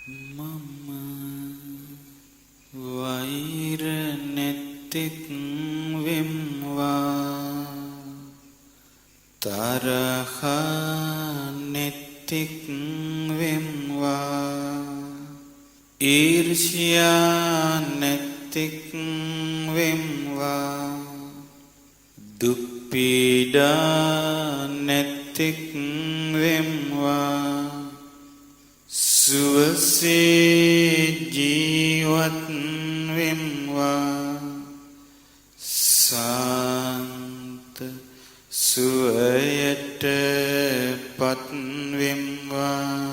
මම වෛර නැත්තෙක් වෙම්වා තරහ නැත්තෙක් වෙම්වා ඊර්ෂ්‍යා නැත්තෙක් වෙම්වා දුක් පීඩා නැත්තෙක් වෙම්වා සුවසේ ජීවත් වෙම්වා සාන්ත සුවයට පත් වෙම්වා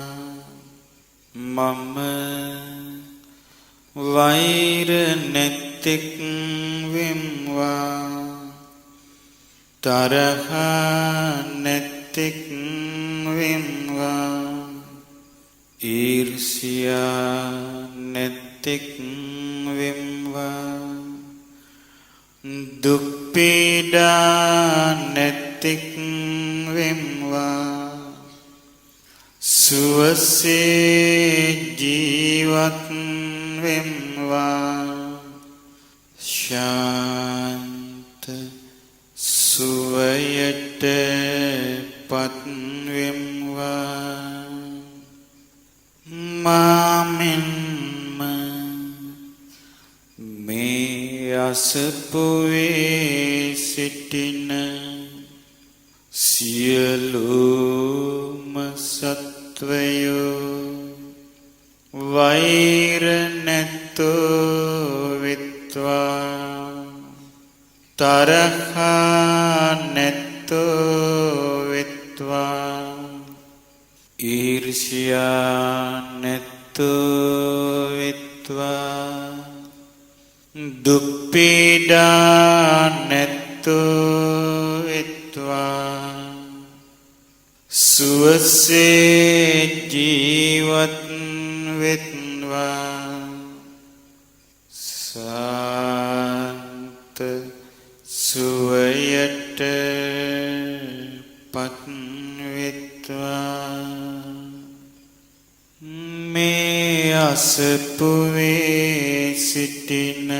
මම වෛර නැත්තෙක් වෙම්වා තරහ නැත්තෙක් වෙම්වා ඊර්ෂ්‍යා නැත්තෙක් වෙම්වා දුක් පීඩා නැත්තෙක් වෙම්වා සුවසේ ජීවත් වෙම්වා ශාන්ත සුවයට පත් වෙම්වා මාමෙන්ම මේ අසපුවේ සිටින සියලුම සත්වයෝ වෛර නැත්තෝ වෙත්වා තරහ නැත්තෝ වෙත්වා ඊර්ෂ්‍යා නැත්තෝ වෙත්වා දුක් පීඩා නැත්තෝ වෙත්වා සුවසේ ජීවත් වෙත්වා සාන්ත සුවයට පත් වෙත්වා මේ අසපුවේ සිටින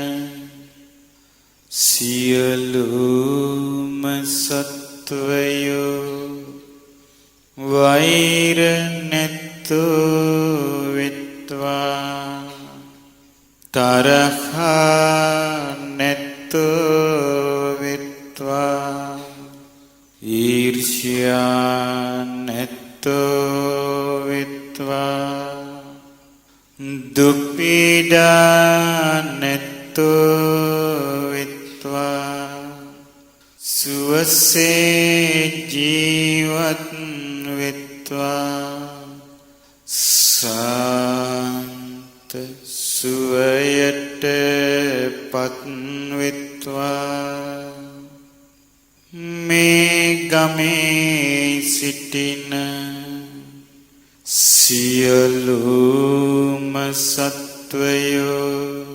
සියලුම සත්වයෝ වෛර නැත්තෝ වෙත්වා තරහ නැත්තෝ වෙත්වා ඊර්ෂ්‍යා නැත්තෝ වෙත්වා දුක් පීඩා නැත්තෝ වෙත්වා සුවසේ ජීවත් වෙත්වා සාන්ත සුවයට පත් වෙත්වා මේ ගමේ සිටින සියලුම සත්වයෝ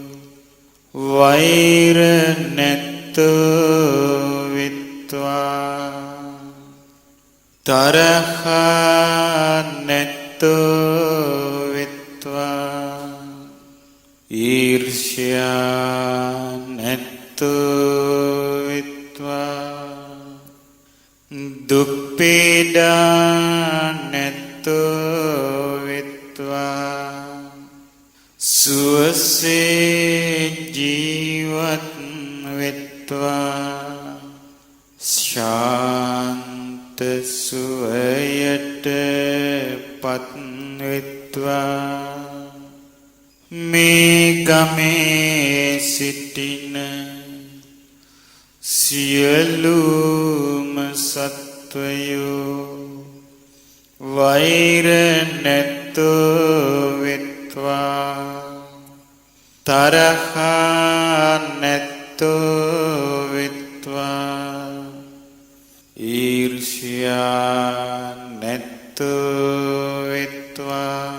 වෛර නැත්තෝ වෙත්වා තරහ නැත්තෝ වෙත්වා ඊර්ෂ්‍යා නැත්තෝ වෙත්වා දුක් පීඩා නැත්තෝ වෙත්වා සුවසේ ජීවත් වෙත්වා ශාන්ත සුවයට පත් වෙත්වා මේ ගමේ සිටින සියලුම සත්වයෝ වෛර නැත්තෝ වෙත්වා තරහ නැත්තෝ වෙත්වා ඊර්ෂ්‍යා නැත්තෝ වෙත්වා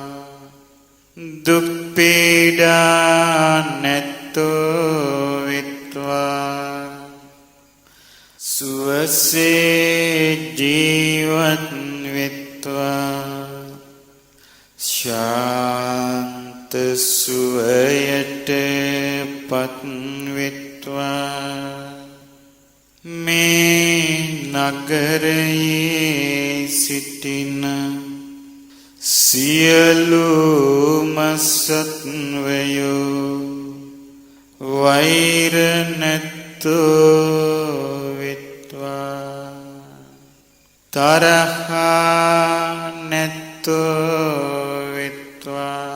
දුක් පීඩා නැත්තෝ වෙත්වා සුවසේ ජීවත් වෙත්වා ශාන්ත සුවයට පත්වෙත්වා මේ නගරයේ සිටින සියලුම සත්වයෝ වෛර නැත්තෝ වෙත්වා තරහා නැත්තෝ වෙත්වා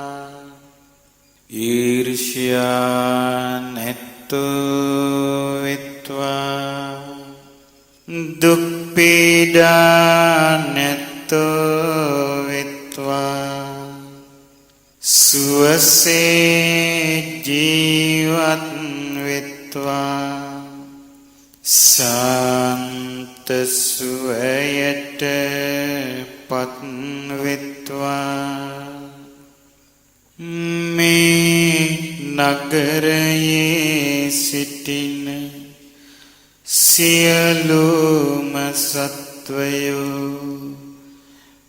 ඊර්ෂ්‍යා නැත්තෝ වෙත්වා දුක් පීඩා නැත්තෝ වෙත්වා සුවසේ ජීවත් වෙත්වා සාන්ත සුවයට පත්වෙත්වා මේ නගරයේ සිටින සියලුම සත්වයෝ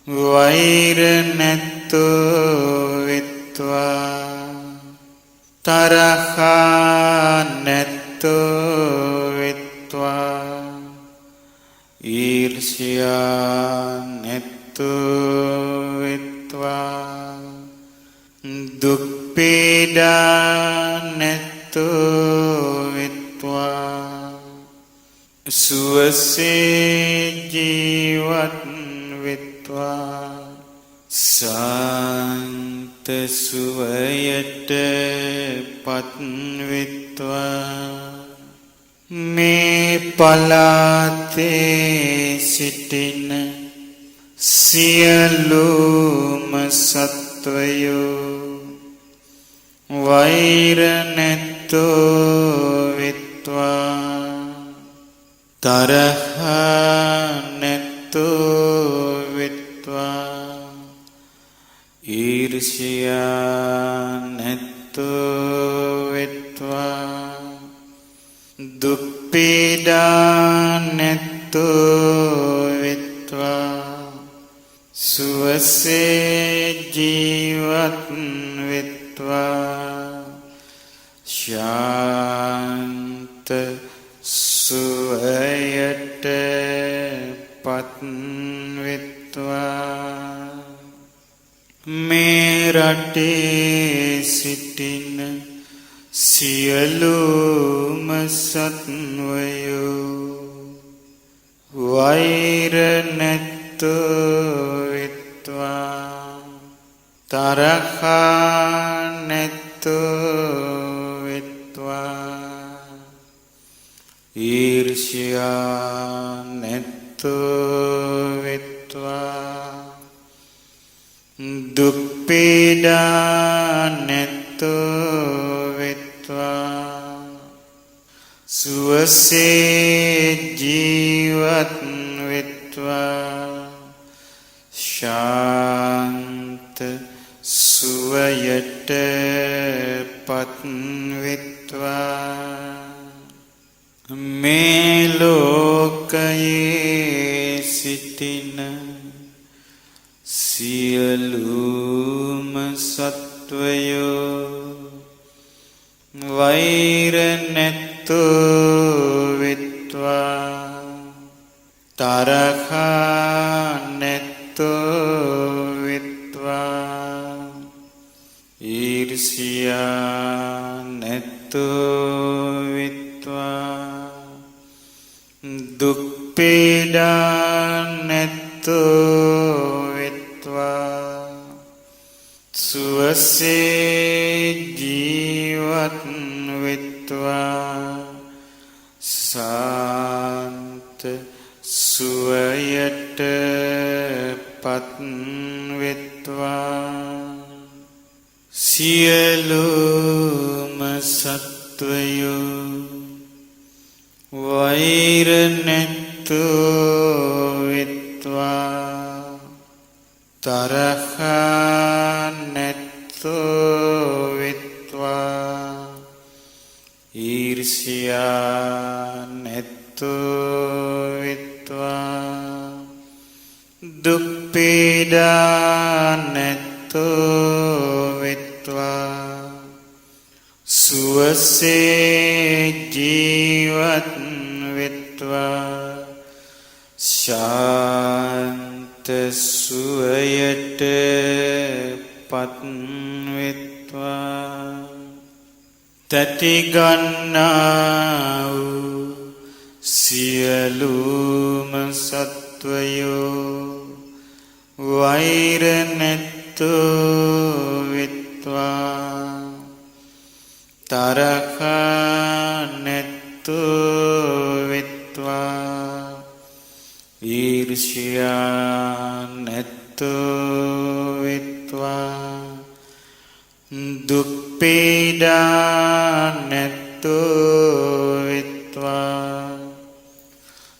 වෛර නැත්තෝ වෙත්වා තරහා නැත්තෝ වෙත්වා ඊර්ෂ්‍යා නැත්තෝ වෙත්වා දුක් පීඩා නැත්තෝ වෙත්වා සුවසේ ජීවත් වෙත්වා සාන්ත සුවයට පත්වෙත්වා මේ පළාතේ සිටින සියලුම සත්වයෝ වෛර නැත්තෝ වෙත්වා තරහා නැත්තෝ වෙත්වා ඊර්ෂ්‍යා නැත්තෝ වෙත්වා දුක් පීඩා නැත්තෝ වෙත්වා සුවසේ ජීවත් වෙත්වා ශාන්ත සුවයට පත්වෙත්වා මේ රටේ සිටින සියලුම සත්වයෝ වෛර නැත්තෝ වෙත්වා තරහා නැත්තෝ වෙත්වා ඊර්ෂ්‍යා නැත්තෝ වෙත්වා දුක් පීඩා නැත්තෝ වෙත්වා සුවසේ ජීවත් වෙත්වා ශාන්ත සුවයට පත්වෙත්වා මේ ලෝකයේ සිටින සියලුම සත්වයෝ වෛර නැත්තෝ වෙත්වා තරහා නැත්තෝ වෙත්වා ඊර්ෂ්‍යා නැත්තෝ වෙත්වා දුක් පීඩා නැත්තෝ වෙත්වා සුවසේ ජීවත් වෙත්වා සාන්ත සුවයට පත්වෙත්වා සියලුම සත්වයෝ වෛර නැත්තෝ වෙත්වා තරහා නැත්තෝ වෙත්වා ඊර්ෂ්‍යා නැත්තෝ වෙත්වා දුක් පීඩා නැත්තෝ වෙත්වා සුවසේ ජීවත් වෙත්වා ශාන්ත සුවයට පත් වෙත්වා තැති ගන්නා වූ සියලුම සත්වයෝ වෛර නැත්තෝ වෙත්වා තරහ නැත්තෝ වෙත්වා ඊර්ෂ්‍යා නැත්තෝ වෙත්වා දුක් පීඩා නැත්තෝ වෙත්වා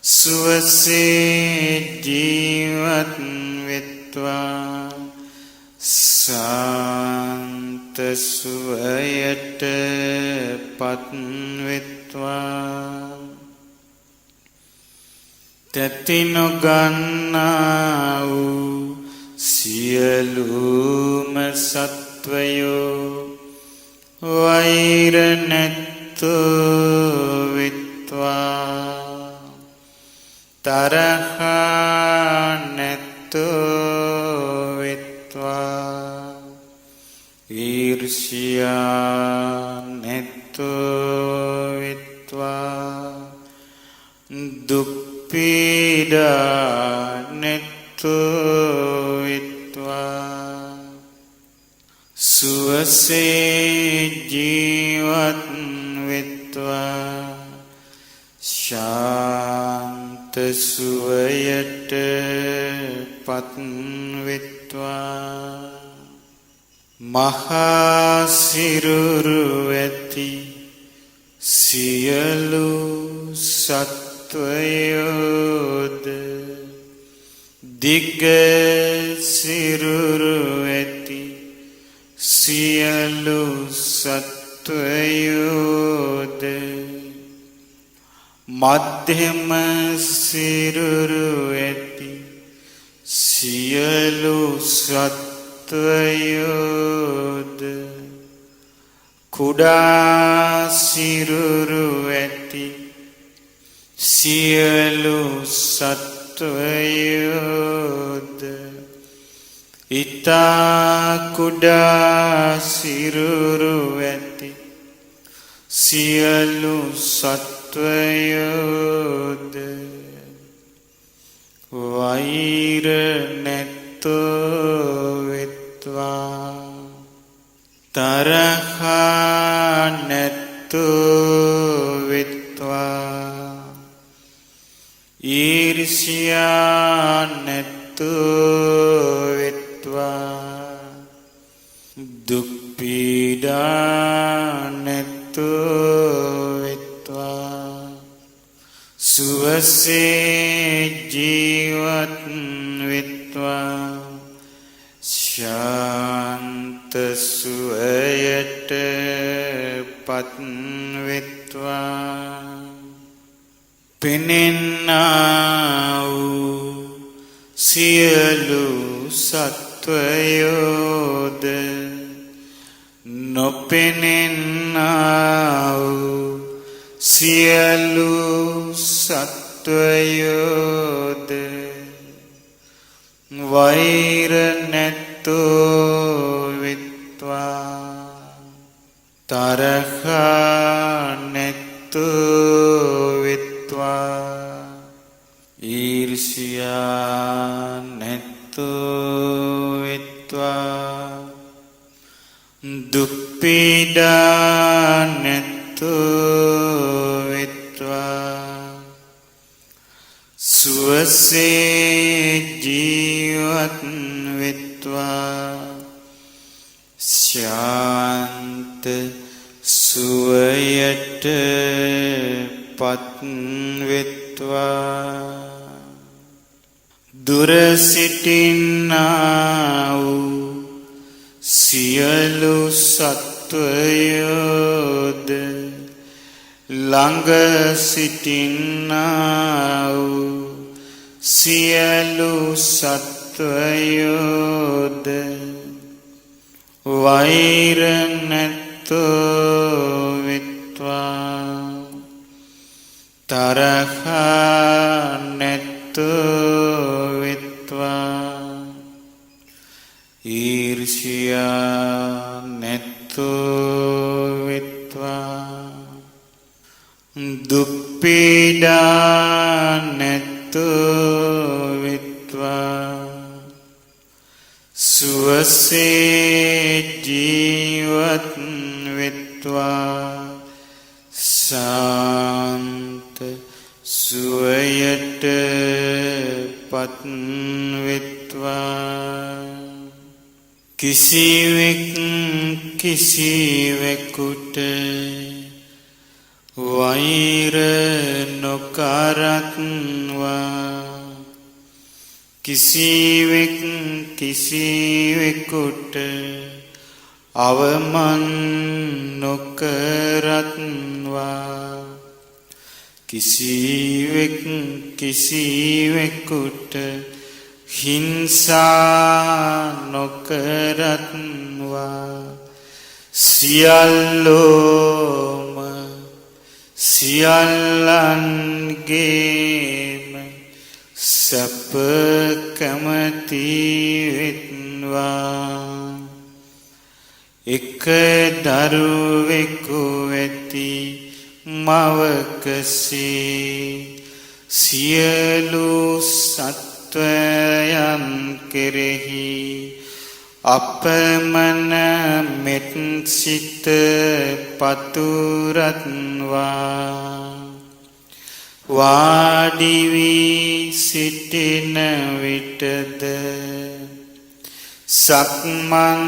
සුවසේ ජීවත් වෙත්වා සාන්ත සුවයට පත් වෙත්වා තැති නොගන්නා වූ සියලුම සත්වයෝ වෛර නැත්තෝ වෙත්වා තරහ නැත්තෝ වෙත්වා ඊර්ෂ්‍යා නැත්තෝ වෙත්වා දුක් පීඩා නැත්තෝ වෙත්වා සුවසේ ජීවත් වෙත්වා ශාන්ත සුවයට පත් වෙත්වා මහා සිරුරු ඇති සියලු සත්වයෝද දිග සිරුරු ඇති සියලු සත්වයෝද මධ්‍යම සිරුරු ඇති සියලු සත්වයෝද කුඩා සිරුරු ඇති සියලු සත්වයෝද ඉතා කුඩා සිරුරු ඇති සියලු සත්වයෝද වෛර නැත්තෝ වෙත්වා තරහ නැත්තෝ වෙත්වා ඊර්ෂ්‍යා නැත්තෝ වෙත්වා දුක් පීඩා නැත්තෝ වෙත්වා සුවසේ ජීවත් වෙත්වා ශාන්ත සුවයට පත් වෙත්වා පෙනෙන්නා වූ සියලු සත්වයෝද නොපෙනෙන්නා වූ සියලු සත්වයෝද වෛර නැත්තෝ වෙත්වා තරහ නැත්තෝ වෙත්වා ඊර්ෂ්‍යා නැත්තෝ වෙත්වා දුක් පීඩා නැත්තෝ වෙත්වා සුවසේ ජීවත් වෙත්වා ශාන්ත සුවයට පත් වෙත්වා දුර සිටින්නා වූ සියලු සත්වයෝද ළඟ සිටින්නා වූ සියලු සත්වයෝද වෛර නැත්තෝ වෙත්වා තරහ නැතු විත්වා ඊර්ෂ්‍යා නැතු විත්වා දුක් පීඩා නැතු විත්වා සුවසේ ජීවත් විත්වා සාන්ත සුවයට පත් විත්වා කිසිවෙක් කිසිවෙකුට වෛර නොකරත්වා කිසිවෙක් කිසිවෙකුට අවමන් නොකරත්වා කිසිවෙක් කිසිවෙකුට හිංසා නොකරත්වා සියල්ලෝම සියල්ලන්ගේම සැප කැමති වෙත්වා එක දරුවෙකු වෙති මවකසේ සියලු සත්වයන් කෙරෙහි අපමණ මෙත් සිත පතුරත්වා වාඩි වී සිටින විටද සක්මන්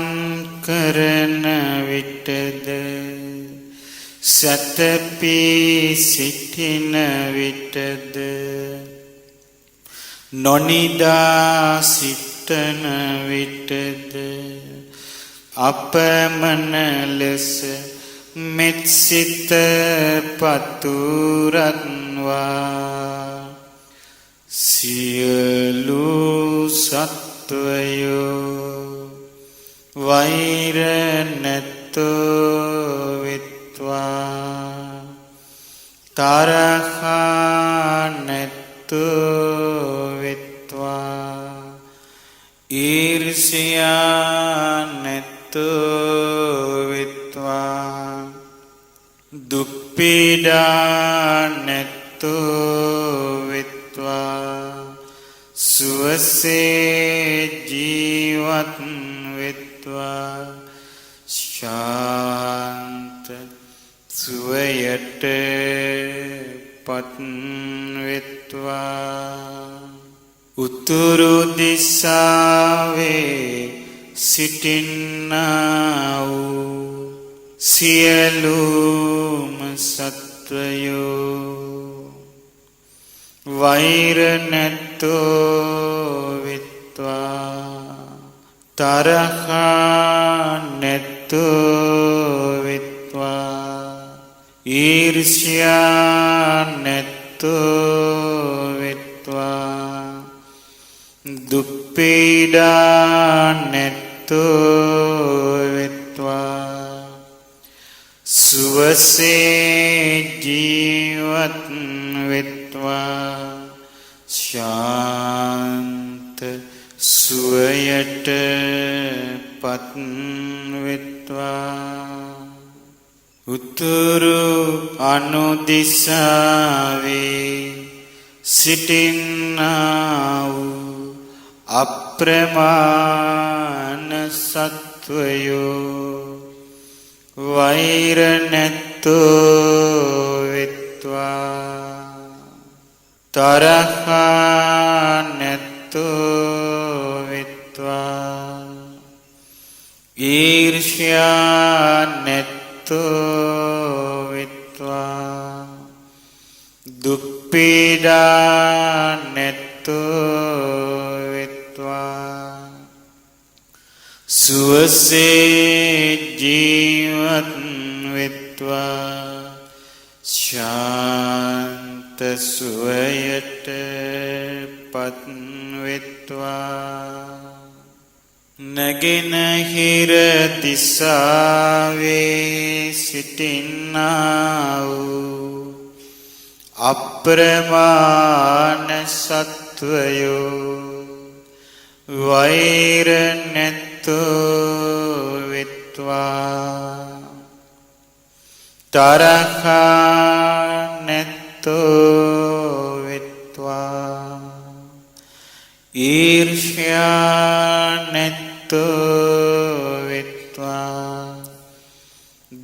කරන විටද සැතපී සිටින විටද නොනිදා සිටන විටද අපමණ ලෙස මෙත් සිත පතුරත්වා සියලු සත්වයෝ වෛර නැතෝ විත්වා තරහ නැතෝ විත්වා ඊර්ෂ්‍යා නැතෝ විත්වා දුක් පීඩා නැතෝ විත්වා සුවසේ ජීවත් විත්වා ශාන්ත සුවයට පත් විත්වා උතුරු දිසාවේ සිටින්නා වූ සියලුම සත්වයෝ වෛර නැතෝ විත්වා තරහ නැතෝ විත්වා ඊර්ෂ්‍යා නැතෝ විත්වා දුක් පීඩා නැතෝ විත්වා සුවසේ ජීවත් විත්වා ශාන්ත සුවයට පත් විත්වා උතුරු අනුදිසාවේ සිටින්නා වූ අප්‍රමාණ සත්වයෝ වෛර නැතෝ විත්වා තරහ නැතෝ විත්වා ඊර්ෂ්‍යා නැතෝ විත්වා දුක් පීඩා නැතෝ විත්වා සුවසේ ජීවත් විත්වා ශාන්ත සුවයට පත් විත්වා නැගෙනහිර දිසාවේ සිටින්නා වූ අප්‍රමාණ සත්වයෝ වෛර නැත්තෝ විත්වා තරහ නැත්තෝ විත්වා ඊර්ෂ්‍යා නැත්තෝ විත්වා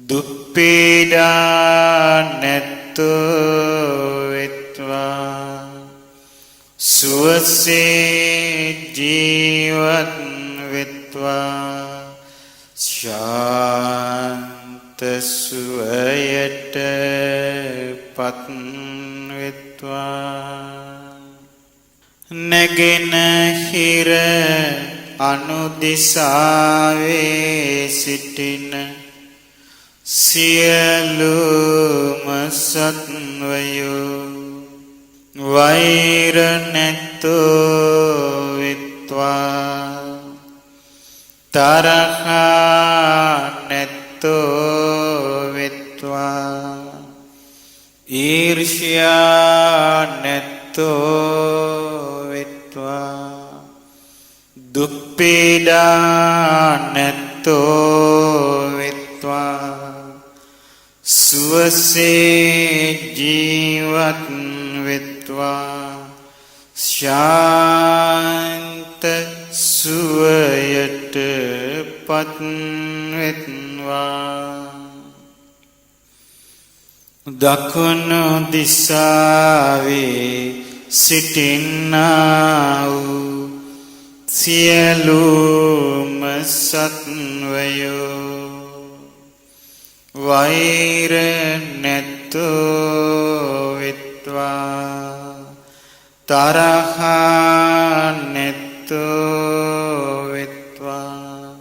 දුප්පීඩා නැත්තෝ විත්වා සුවසේ ජීවත් විත්වා ශාන්ත සුවයට පත් විත්වා නැගෙනහිර අනුදිසාවේ සිටින සියලුම සත්වයෝ වෛර නැත්තෝ විත්වා තරහ නැත්තෝ විත්වා ඊර්ෂ්‍යා නැත්තෝ විත්වා දුප්පීඩා නැත්තෝ විත්වා සුවසේ ජීවත් විත්වා ශාන්ත සුවයට පත් විත්වා දකුණු දිසාවේ සිටින්නා වූ සියලුම සත්වයෝ වෛර නැත්තෝ විත්වා තරහ නැත්තෝ විත්වා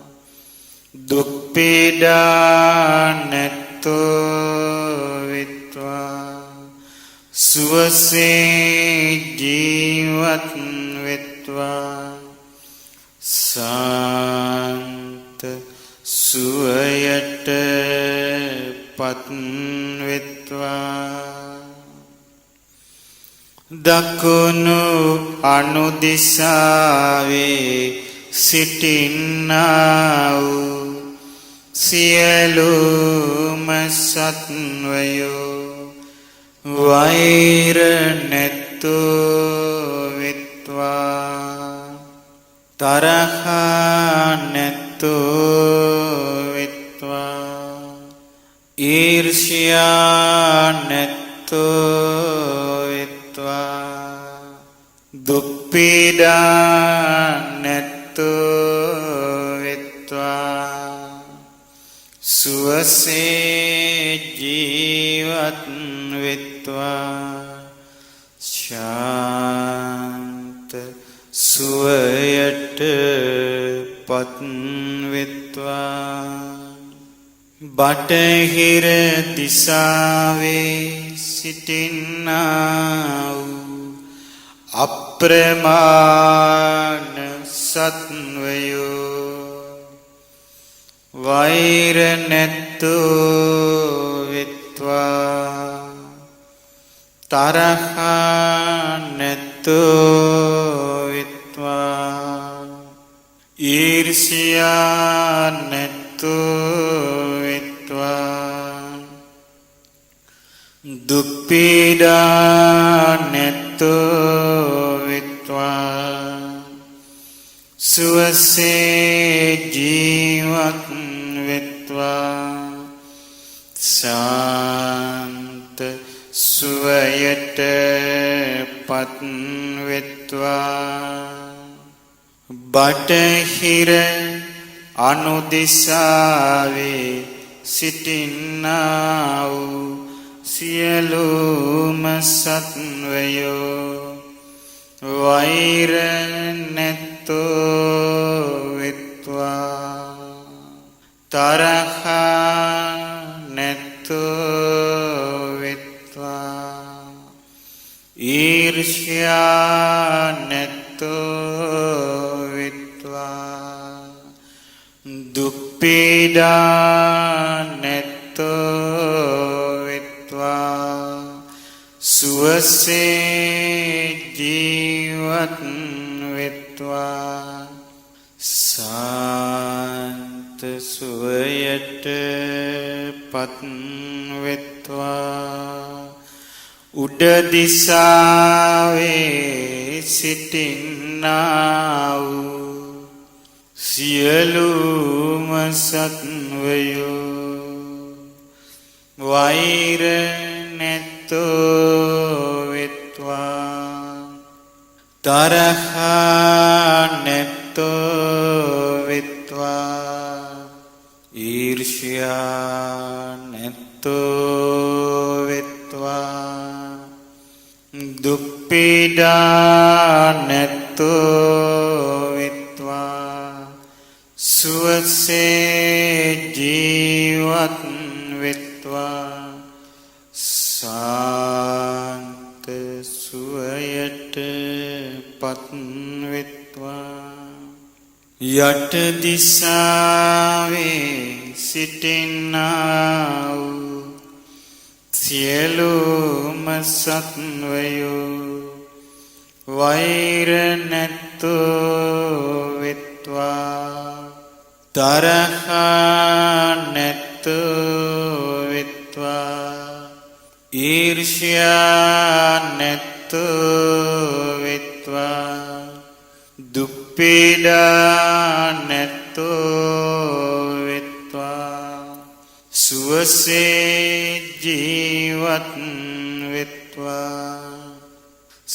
දුප්පීඩා නැත්තෝ විත්වා සුවසේ ජීවත් විත්වා සාන්ත සුවයට පත් විත්වා දකුණු අනුදිසාවේ සිටින්නා වූ සියලුම සත්වයෝ වෛර නැත්තෝ විත්වා තරහ නැත්තෝ විත්වා ඊර්ෂ්‍යා නැත්තෝ විත්වා දුප්පීඩා නැත්තෝ විත්වා සුවසේ ජීවත් විත්වා ශාන්ත සුවයට පත් විත්වා බටහිර දිසාවේ සිටින්නා වූ අප්‍රමාණ සත්වයෝ වෛර නැත්තෝ විත්වා තරහ නැත්තෝ විත්වා ඊර්ෂ්‍යා නැත්තෝ විත්වා දුප්පීඩා නැත්තෝ විත්වා සුවසේ ජීවත් විත්වා ශාන්ත සුවයට පත් විත්වා බටහිර අනුදිසාවේ සිටින්නා වූ සියලුම සත්වයෝ වෛර නැත්තෝ විත්වා තරහ නැත්තෝ විත්වා ඊර්ෂ්‍යා නැත්තෝ විත්වා දුප්පීඩා නැත්තෝ විත්වා සුව සුවසේ ජීවත් වෙත්වා සාන්ත සුවයට පත් වෙත්වා උඩ දිසාවේ සිටින්නා වූ සියලුම සත්වයෝ වෛර නැත්තෝ වෙත්වා තරහා නැත්තෝ වෙත්වා ඊර්ෂ්‍යා නැත්තෝ වෙත්වා දුක් පීඩා නැත්තෝ වෙත්වා සුවසේ ජීවත් වෙත්වා සාන්ත සුවයට පත් වෙත්වා යට දිසාවේ සිටින්නා වූ සියලුම සත්වයෝ වෛර නැත්තෝ වෙත්වා තරහා නැත්තෝ වෙත්වා ඊර්ෂ්‍යා නැත්තෝ වෙත්වා දුක් පීඩා නැත්තෝ වෙත්වා සුවසේ ජීවත් වෙත්වා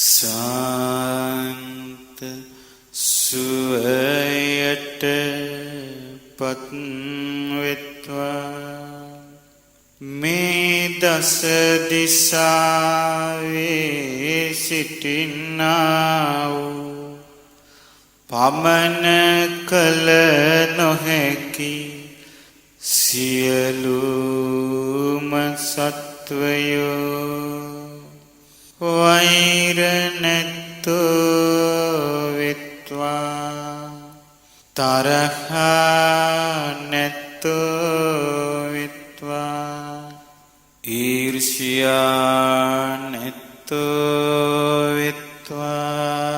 සාන්ත සුවයට පත් වෙත්වා මේ දස දිසාවේ සිටින්නා වූ පමන කල නොහැකි සියලුම සත්වයෝ වෛර නැත්තෝ වෙත්වා තරහා නැත්තෝ වෙත්වා ඊර්ෂ්‍යා නැත්තෝ වෙත්වා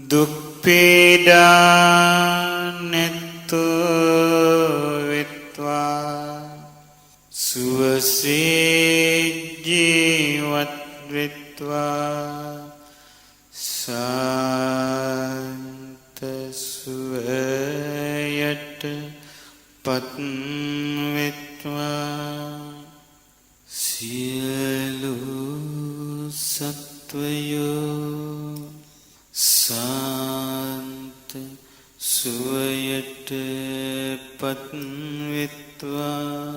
දුක් පීඩා නැත්තෝ වෙත්වා සුවසේ ජීවත් වෙත්වා සාන්ත සුවයට පත් වෙත්වා සියලු සත්වයෝ සාන්ත සුවයට පත් වෙත්වා